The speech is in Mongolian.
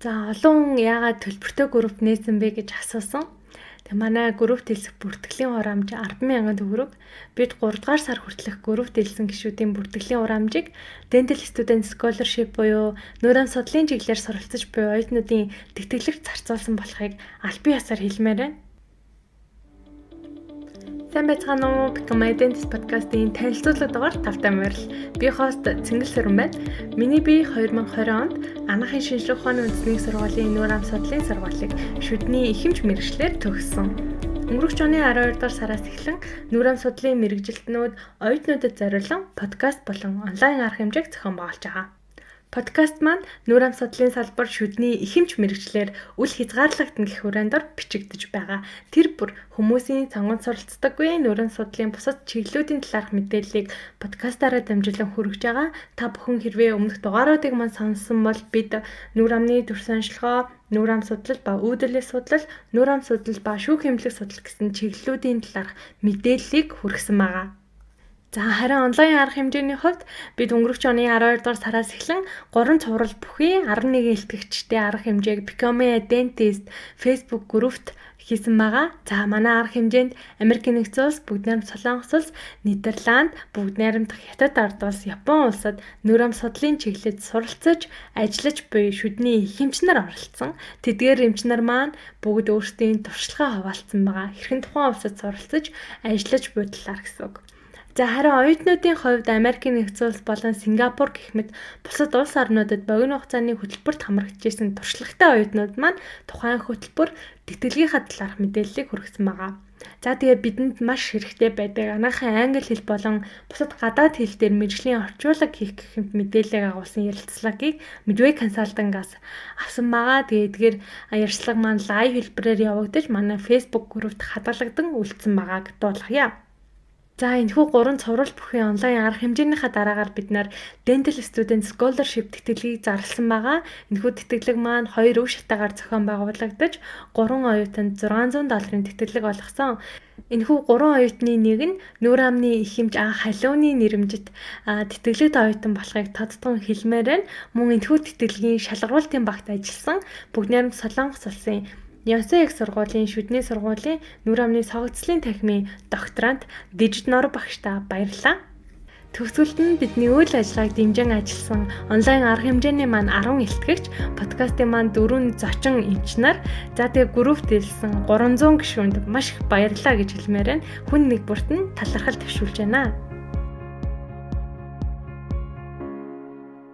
За олон хүн яагаад төлбөртэй групп нээсэн бэ гэж асуусан. Манай групп дэлсэх бүртгэлийн ор хамж 10,000 төгрөг. Бид 3 дугаар сар хүртэлх групп дэлсэн гишүүдийн бүртгэлийн ор хамжийг Dental Student Scholarship буюу нүүрэн судлалын чиглэлээр суралцж буй оюутнуудын тэтгэлэгт зарцуулсан болохыг аль бие ёсоор хэлмээр байна. Сайн байцгаана уу? Become My Dentist podcast-ийн танилцуулга дугаар тавтай морил. Би хост Цэнгэл Сэрэн байна. Миний бие 2020 онд Анхны шинжлэх ухааны үндэсний сургуулийн нүүрэн судлалын сургуулийг шүдний ихэмж мэргэжлэр төгссөн. Өнгөрөх оны 12 дугаар сараас эхлэн нүүрэн судлалын мэргэжилтнүүд оюутнуудад зориулан подкаст болон онлайн арга хэмжээг зохион байгуулж байгаа. Подкаст маань нүүрэн судлалын салбар шүдний ихэмж мэргэжлэр үл хязгаарлагдана гэх хүрээндор бичигдэж байгаа. Тэр бүр хүмүүсийн сонгонд суралцдаггүй нүүрэн судлалын бусад чиглэлүүдийн талаарх мэдээллийг подкастаараа дамжуулан хүргэж байгаа. Та бүхэн хэрвээ өмнөх дугааруудыг маань сонссон бол бид нүүр амны төр сонжлогоо, нүүр ам судлал ба үүдэллийн судлал, нүүр ам судлал ба шүүх эмнэлэг судлал гэсэн чиглэлүүдийн талаарх мэдээллийг хүргэсэн байгаа. За харин онлайн арга хэмжээний хувьд бид өнгөрөх оны 12 дугаар сараас эхлэн 3 цуврал бүхий 11 илтгэгчтэй арга хэмжээг Become a Dentist Facebook группт хийсэн байгаа. За манай арга хэмжээнд Америкийн нэгдсэн улс, Бүгд найрамдах Солонгос улс, Нидерланд, Бүгд найрамдах Хятад ард улс, Япон улсад нүүрэн судлалын чиглэлд суралцж, ажиллаж буй шүдний ихэмч нар оролцсон. Тэдгээр эмч нар маань бүгд өөрсдийн туршлагаа хуваалцсан байгаа. Хэрхэн тухайн улсад суралцж, ажиллаж буй талаар гэсэн үг. За харин оюутнуудын хувьд Америкийн нэгдсэн улс болон Сингапур гэх мэт бусад улс орнуудад богино хугацааны хөтөлбөрт хамрагдчихсэн туршлагатай оюутнууд маань тухайн хөтөлбөр тэтгэлгийнхаа талаарх мэдээллийг хүргэсэн байгаа. За тэгээ бидэнд маш хэрэгтэй байдаг анагаахын англи хэл болон бусад гадаад хэл дээр мэргэжлийн орчуулга хийх гэх мэдээллийг агуулсан ярилцлагыг Midway Consulting-аас авсан байгаа. Тэгээд ярилцлага маань лайв хэлбэрээр явагдаж манай Facebook группт хадгалагдан үлдсэн байгааг дуулгая. За энэхүү 3 цуврал бүхий онлайн арга хэмжээнийхаа дараагаар бид нар Dental Student Scholarship тэтгэлгийг зарласан байгаа. Энэхүү тэтгэлэг маань 2 өв шатаагаар зохион байгуулагдаж 3 оюутанд $600 тэтгэлэг болгосон. Энэхүү 3 оюутны нэг нь нүүр амны ихэмж анх халиуны нэрэмжит тэтгэлэгт оюутан болохыг тодтгон хэлмээр байна. Мөн энэхүү тэтгэлгийн шалгаруулалтын багт ажилласан Бүгд найрамдах Солонгос улсын Ёнсон их сургуулийн шүдний сургуулийн нүүр амны согцлын танхимын докторант Дижит Нор багштаа баярлалаа. Төгсгөлд нь бидний үйл ажиллагааг дэмжин ажилласан онлайн арга хэмжээний маань 10 илтгэгч, подкастын маань 4 зочин эмч нар, за тэгээ групп дэлсэн 300 гишүүнд маш их баярлалаа гэж хэлмээр байна. Хүн нэг бүрт нь талархал төвшүүлж байна.